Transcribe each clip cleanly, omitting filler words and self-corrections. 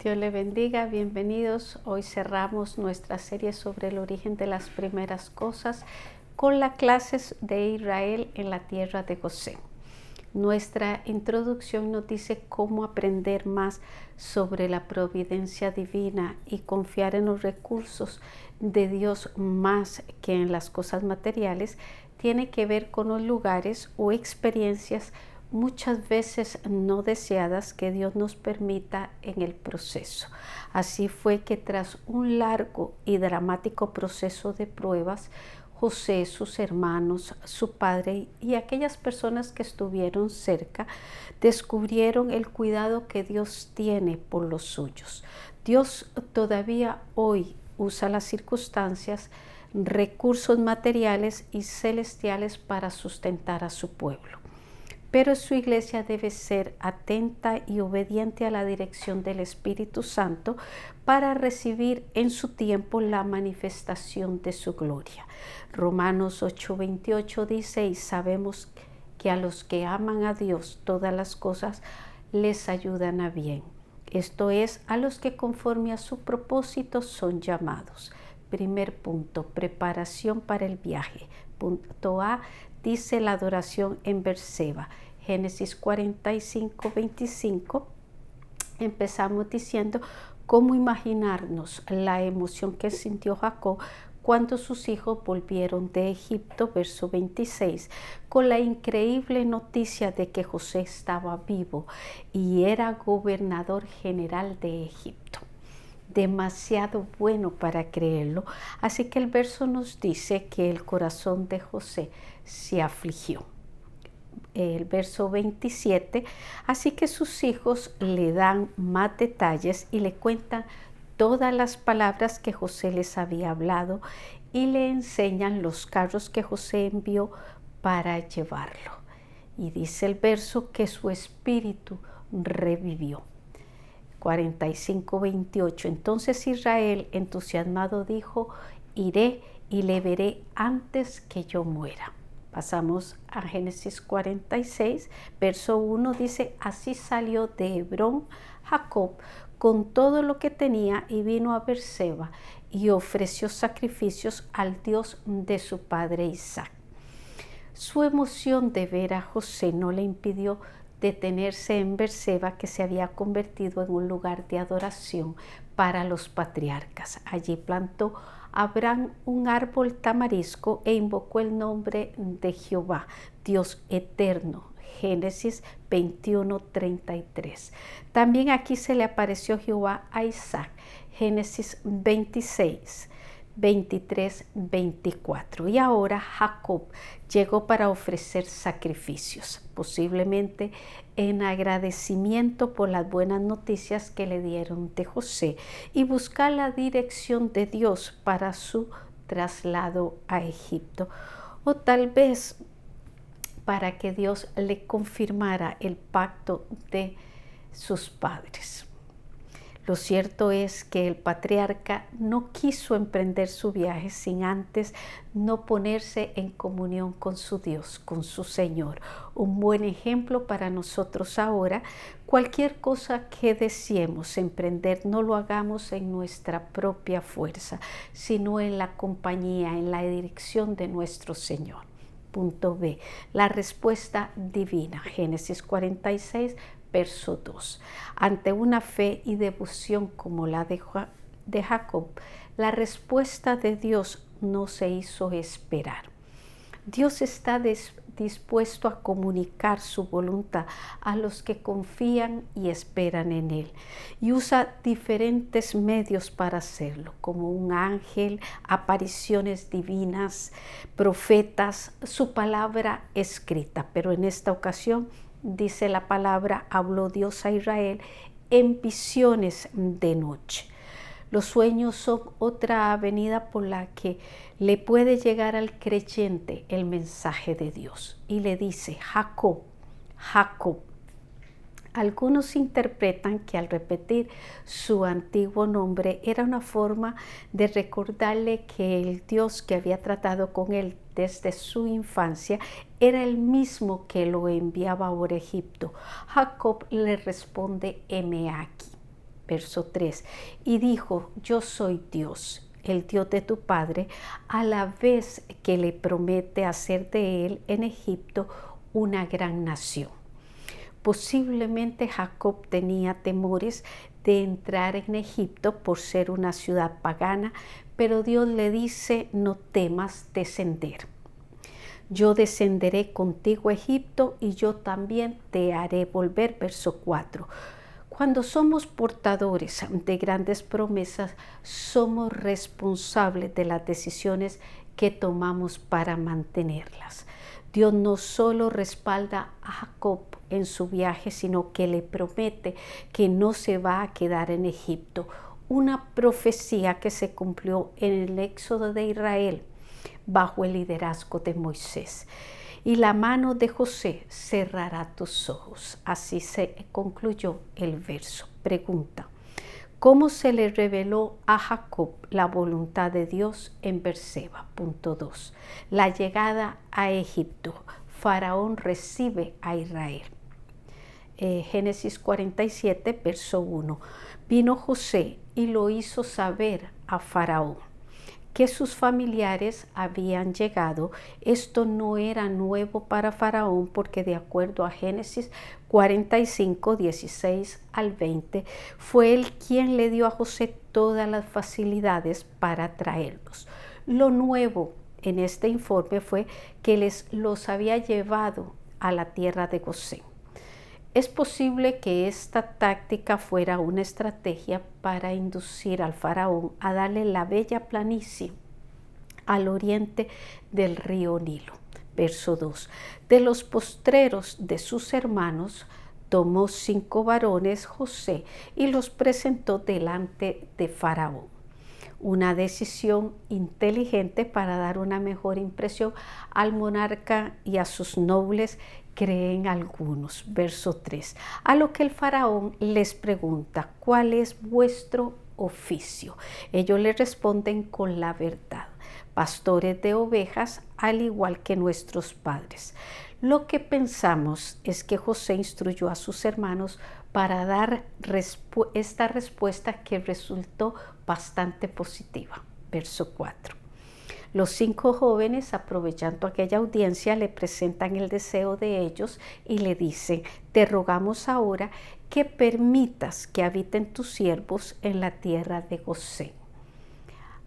Dios le bendiga, bienvenidos. Hoy cerramos nuestra serie sobre el origen de las primeras cosas con las clases de Israel en la tierra de Gosén. Nuestra introducción nos dice cómo aprender más sobre la providencia divina y confiar en los recursos de Dios más que en las cosas materiales. Tiene que ver con los lugares o experiencias muchas veces no deseadas que Dios nos permita en el proceso. Así fue que tras un largo y dramático proceso de pruebas, José, sus hermanos, su padre y aquellas personas que estuvieron cerca descubrieron el cuidado que Dios tiene por los suyos. Dios todavía hoy usa las circunstancias, recursos materiales y celestiales para sustentar a su pueblo. Pero su iglesia debe ser atenta y obediente a la dirección del Espíritu Santo para recibir en su tiempo la manifestación de su gloria. Romanos 8:28 dice, y sabemos que a los que aman a Dios todas las cosas les ayudan a bien. Esto es, a los que conforme a su propósito son llamados. Primer punto, preparación para el viaje. Punto A, dice la adoración en Berseba. Génesis 45:25. Empezamos diciendo cómo imaginarnos la emoción que sintió Jacob cuando sus hijos volvieron de Egipto, verso 26, con la increíble noticia de que José estaba vivo y era gobernador general de Egipto. Demasiado bueno para creerlo, así que el verso nos dice que el corazón de José se afligió. El verso 27, así que sus hijos le dan más detalles y le cuentan todas las palabras que José les había hablado y le enseñan los carros que José envió para llevarlo. Y dice el verso que su espíritu revivió. 45:28. Entonces Israel, entusiasmado, dijo, iré y le veré antes que yo muera. Pasamos a Génesis 46, verso 1, dice, así salió de Hebrón Jacob con todo lo que tenía y vino a Berseba y ofreció sacrificios al Dios de su padre Isaac. Su emoción de ver a José no le impidió detenerse en Berseba, que se había convertido en un lugar de adoración para los patriarcas. Allí plantó Abraham un árbol tamarisco e invocó el nombre de Jehová, Dios eterno. Génesis 21:33. También aquí se le apareció Jehová a Isaac. Génesis 26. 23-24. Y ahora Jacob llegó para ofrecer sacrificios, posiblemente en agradecimiento por las buenas noticias que le dieron de José y buscar la dirección de Dios para su traslado a Egipto, o tal vez para que Dios le confirmara el pacto de sus padres. Lo cierto es que el patriarca no quiso emprender su viaje sin antes no ponerse en comunión con su Dios, con su Señor. Un buen ejemplo para nosotros ahora. Cualquier cosa que deseemos emprender, no lo hagamos en nuestra propia fuerza, sino en la compañía, en la dirección de nuestro Señor. Punto B. La respuesta divina. Génesis 46. Verso 2. Ante una fe y devoción como la de Jacob, la respuesta de Dios no se hizo esperar. Dios está dispuesto a comunicar su voluntad a los que confían y esperan en Él, y usa diferentes medios para hacerlo, como un ángel, apariciones divinas, profetas, su palabra escrita. Pero en esta ocasión, dice la palabra, habló Dios a Israel en visiones de noche. Los sueños son otra avenida por la que le puede llegar al creyente el mensaje de Dios. Y le dice, Jacob, Jacob. Algunos interpretan que al repetir su antiguo nombre era una forma de recordarle que el Dios que había tratado con él desde su infancia era el mismo que lo enviaba ahora a Egipto. Jacob le responde, heme aquí. Verso 3. Y dijo, yo soy Dios, el Dios de tu padre, a la vez que le promete hacer de él en Egipto una gran nación. Posiblemente Jacob tenía temores de entrar en Egipto por ser una ciudad pagana, pero Dios le dice, no temas descender. Yo descenderé contigo a Egipto y yo también te haré volver. Verso 4. Cuando somos portadores de grandes promesas, somos responsables de las decisiones que tomamos para mantenerlas. Dios no solo respalda a Jacob en su viaje, sino que le promete que no se va a quedar en Egipto. Una profecía que se cumplió en el éxodo de Israel bajo el liderazgo de Moisés. Y la mano de José cerrará tus ojos. Así se concluyó el verso. Pregunta: ¿cómo se le reveló a Jacob la voluntad de Dios en Berseba? Punto 2. La llegada a Egipto. Faraón recibe a Israel. Génesis 47, verso 1. Vino José y lo hizo saber a Faraón que sus familiares habían llegado. Esto no era nuevo para Faraón porque de acuerdo a Génesis 45, 16 al 20, fue él quien le dio a José todas las facilidades para traerlos. Lo nuevo en este informe fue que los había llevado a la tierra de Gosén. Es posible que esta táctica fuera una estrategia para inducir al faraón a darle la bella planicie al oriente del río Nilo. Verso 2. De los postreros de sus hermanos tomó 5 varones José y los presentó delante de Faraón. Una decisión inteligente para dar una mejor impresión al monarca y a sus nobles, creen algunos. Verso 3. A lo que el faraón les pregunta, ¿cuál es vuestro oficio? Ellos le responden con la verdad: pastores de ovejas, al igual que nuestros padres. Lo que pensamos es que José instruyó a sus hermanos para dar esta respuesta que resultó bastante positiva. Verso 4. Los 5 jóvenes, aprovechando aquella audiencia, le presentan el deseo de ellos y le dicen: te rogamos ahora que permitas que habiten tus siervos en la tierra de Gosén.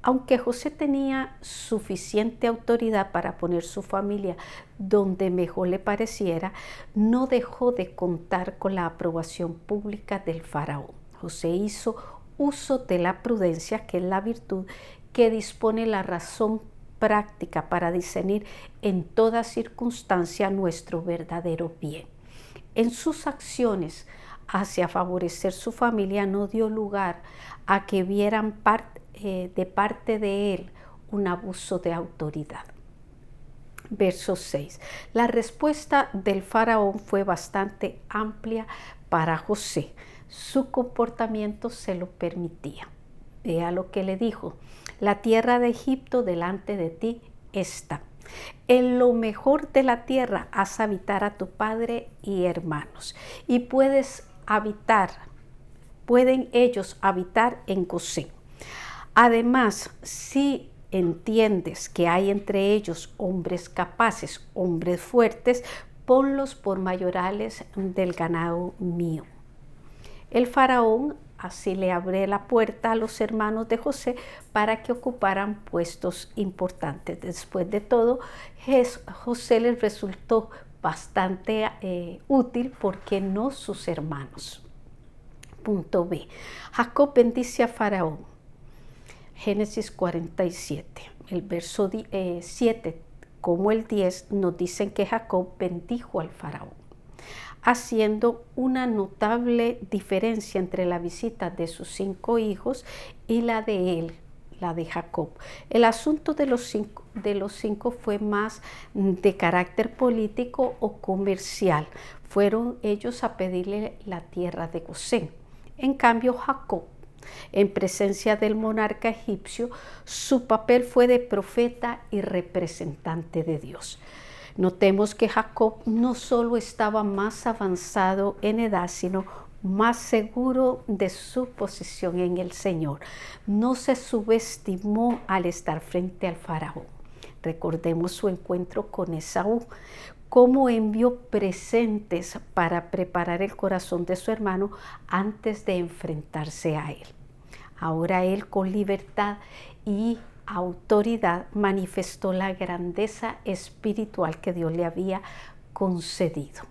Aunque José tenía suficiente autoridad para poner su familia donde mejor le pareciera, no dejó de contar con la aprobación pública del faraón. José hizo uso de la prudencia, que es la virtud que dispone la razón práctica para discernir en toda circunstancia nuestro verdadero bien. En sus acciones hacia favorecer su familia no dio lugar a que vieran de parte de él un abuso de autoridad. Verso 6. La respuesta del faraón fue bastante amplia para José. Su comportamiento se lo permitía. Vea lo que le dijo: la tierra de Egipto delante de ti está. En lo mejor de la tierra haz habitar a tu padre y hermanos, y pueden ellos habitar en Gosén. Además, si entiendes que hay entre ellos hombres capaces, hombres fuertes, ponlos por mayorales del ganado mío. El faraón así le abre la puerta a los hermanos de José para que ocuparan puestos importantes. Después de todo, José les resultó bastante útil, porque no sus hermanos. Punto B. Jacob bendice a Faraón. Génesis 47, el verso 7 como el 10 nos dicen que Jacob bendijo al faraón, haciendo una notable diferencia entre la visita de sus 5 hijos y la de él, la de Jacob. El asunto de los cinco fue más de carácter político o comercial. Fueron ellos a pedirle la tierra de Gosén. En cambio, Jacob, en presencia del monarca egipcio, su papel fue de profeta y representante de Dios. Notemos que Jacob no solo estaba más avanzado en edad, sino más seguro de su posición en el Señor. No se subestimó al estar frente al faraón. Recordemos su encuentro con Esaú, cómo envió presentes para preparar el corazón de su hermano antes de enfrentarse a él. Ahora él, con libertad y autoridad, manifestó la grandeza espiritual que Dios le había concedido.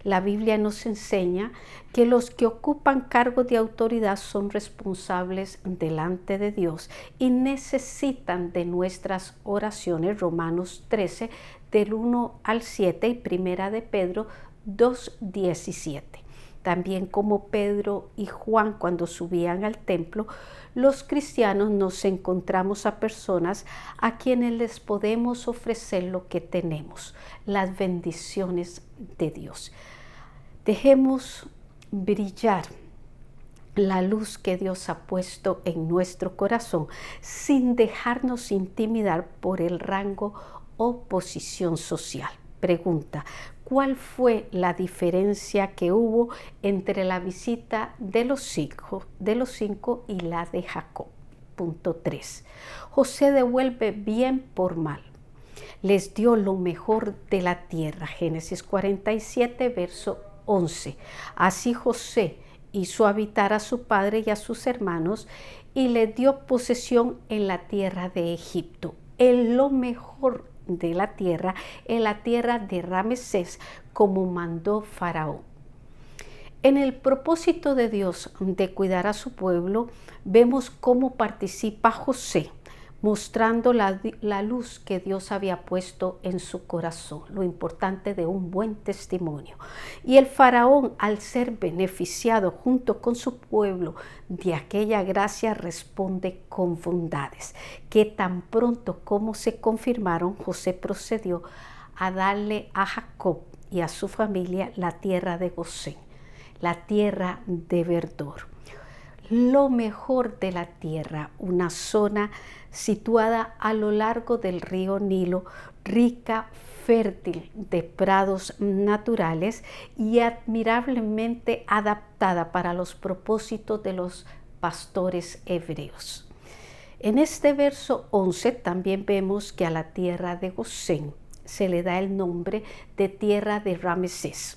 La Biblia nos enseña que los que ocupan cargos de autoridad son responsables delante de Dios y necesitan de nuestras oraciones. Romanos 13, del 1 al 7 y Primera de Pedro 2:17. También como Pedro y Juan cuando subían al templo, los cristianos nos encontramos a personas a quienes les podemos ofrecer lo que tenemos, las bendiciones de Dios. Dejemos brillar la luz que Dios ha puesto en nuestro corazón sin dejarnos intimidar por el rango o posición social. Pregunta: ¿cuál fue la diferencia que hubo entre la visita de los cinco y la de Jacob? Punto 3. José devuelve bien por mal. Les dio lo mejor de la tierra. Génesis 47, verso 11. Así José hizo habitar a su padre y a sus hermanos y les dio posesión en la tierra de Egipto, en lo mejor de la tierra, en la tierra de Ramsés, como mandó Faraón. En el propósito de Dios de cuidar a su pueblo, vemos cómo participa José, mostrando la luz que Dios había puesto en su corazón, lo importante de un buen testimonio. Y el faraón, al ser beneficiado junto con su pueblo de aquella gracia, responde con bondades, que tan pronto como se confirmaron, José procedió a darle a Jacob y a su familia la tierra de Gosén, la tierra de verdor. Lo mejor de la tierra, una zona situada a lo largo del río Nilo, rica, fértil de prados naturales y admirablemente adaptada para los propósitos de los pastores hebreos. En este verso 11 también vemos que a la tierra de Gosén se le da el nombre de tierra de Ramsés.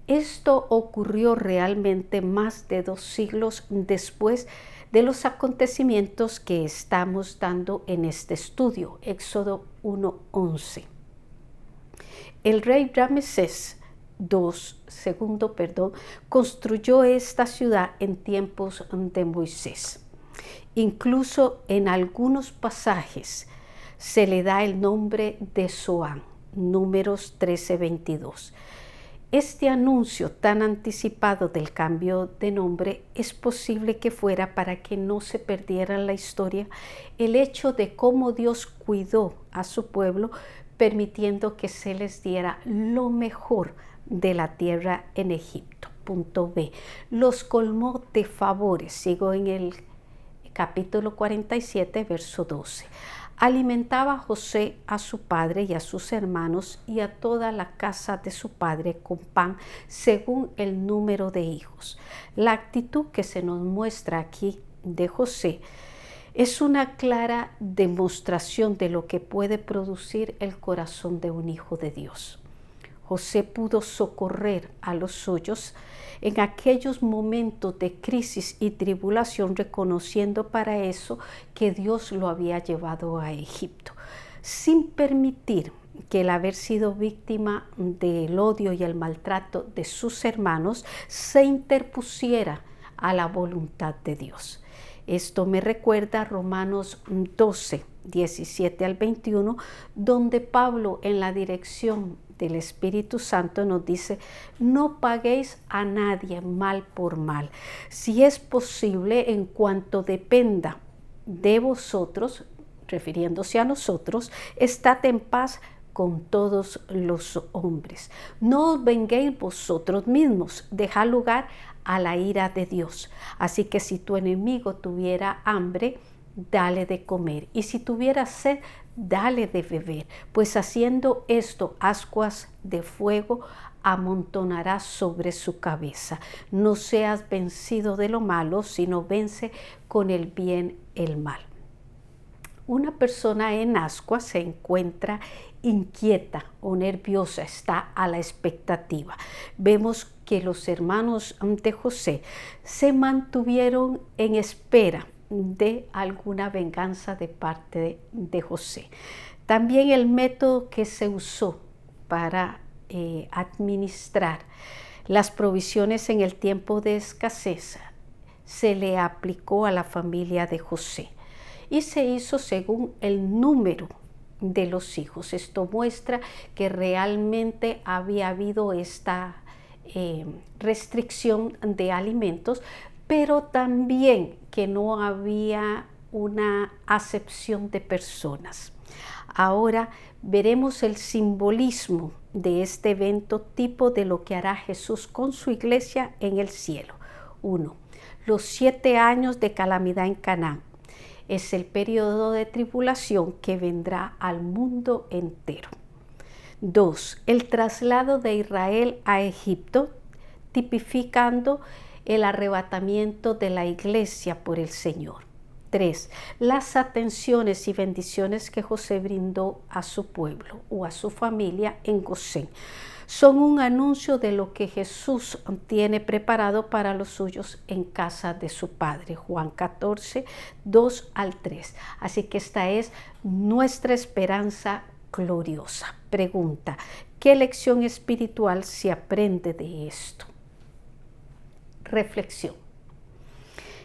Esto ocurrió realmente más de 2 siglos después de los acontecimientos que estamos dando en este estudio, Éxodo 1:11. El rey Ramsés II, construyó esta ciudad en tiempos de Moisés. Incluso en algunos pasajes se le da el nombre de Zoán, Números 13:22. Este anuncio tan anticipado del cambio de nombre es posible que fuera para que no se perdiera en la historia el hecho de cómo Dios cuidó a su pueblo, permitiendo que se les diera lo mejor de la tierra en Egipto. Punto B. Los colmó de favores. Sigo en el capítulo 47, verso 12. Alimentaba a José a su padre y a sus hermanos y a toda la casa de su padre con pan según el número de hijos. La actitud que se nos muestra aquí de José es una clara demostración de lo que puede producir el corazón de un hijo de Dios. José pudo socorrer a los suyos en aquellos momentos de crisis y tribulación, reconociendo para eso que Dios lo había llevado a Egipto, sin permitir que el haber sido víctima del odio y el maltrato de sus hermanos se interpusiera a la voluntad de Dios. Esto me recuerda a Romanos 12, 17 al 21, donde Pablo, en la dirección del Espíritu Santo, nos dice: no paguéis a nadie mal por mal. Si es posible, en cuanto dependa de vosotros, refiriéndose a nosotros, estad en paz con todos los hombres. No os venguéis vosotros mismos, dejad lugar a la ira de Dios. Así que si tu enemigo tuviera hambre, dale de comer, y si tuviera sed, dale de beber, pues haciendo esto ascuas de fuego amontonará sobre su cabeza. No seas vencido de lo malo, sino vence con el bien el mal. Una persona en ascuas se encuentra inquieta o nerviosa, está a la expectativa. Vemos que los hermanos de José se mantuvieron en espera de alguna venganza de parte de José. También el método que se usó para administrar las provisiones en el tiempo de escasez se le aplicó a la familia de José y se hizo según el número de los hijos. Esto muestra que realmente había habido esta restricción de alimentos, pero también que no había una acepción de personas. Ahora veremos el simbolismo de este evento tipo de lo que hará Jesús con su iglesia en el cielo. 1. Los 7 años de calamidad en Canaán. Es el periodo de tribulación que vendrá al mundo entero. 2. El traslado de Israel a Egipto, tipificando el arrebatamiento de la iglesia por el Señor. 3. Las atenciones y bendiciones que José brindó a su pueblo o a su familia en Gosén son un anuncio de lo que Jesús tiene preparado para los suyos en casa de su Padre. Juan 14, 2 al 3. Así que esta es nuestra esperanza gloriosa. Pregunta: ¿qué lección espiritual se aprende de esto? Reflexión.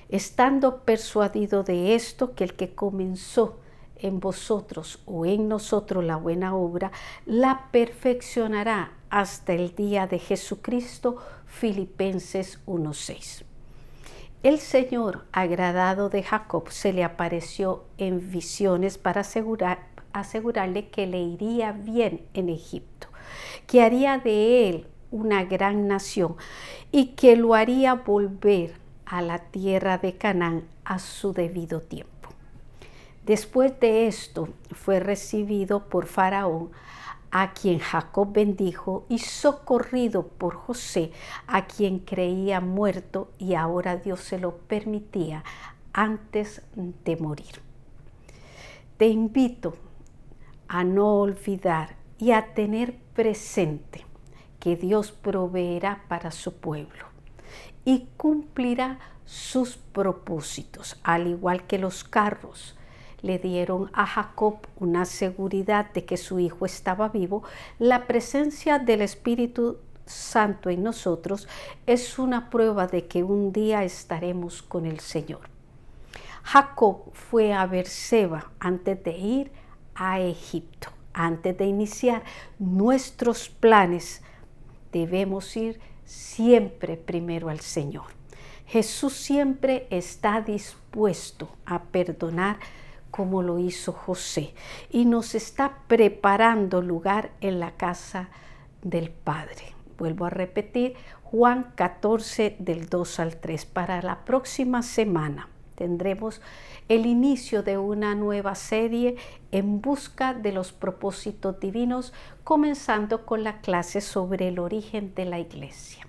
Estando persuadido de esto, que el que comenzó en vosotros o en nosotros la buena obra, la perfeccionará hasta el día de Jesucristo. Filipenses 1:6. El Señor, agradado de Jacob, se le apareció en visiones para asegurarle que le iría bien en Egipto, que haría de él una gran nación y que lo haría volver a la tierra de Canaán a su debido tiempo. Después de esto fue recibido por Faraón, a quien Jacob bendijo, y socorrido por José, a quien creía muerto, y ahora Dios se lo permitía antes de morir. Te invito a no olvidar y a tener presente que Dios proveerá para su pueblo y cumplirá sus propósitos, al igual que los carros le dieron a Jacob una seguridad de que su hijo estaba vivo. La presencia del Espíritu Santo en nosotros es una prueba de que un día estaremos con el Señor. Jacob fue a Beerseba antes de ir a Egipto. Antes de iniciar nuestros planes, debemos ir siempre primero al Señor. Jesús siempre está dispuesto a perdonar como lo hizo José y nos está preparando lugar en la casa del Padre. Vuelvo a repetir, Juan 14 del 2 al 3. Para la próxima semana tendremos el inicio de una nueva serie en busca de los propósitos divinos, comenzando con la clase sobre el origen de la iglesia.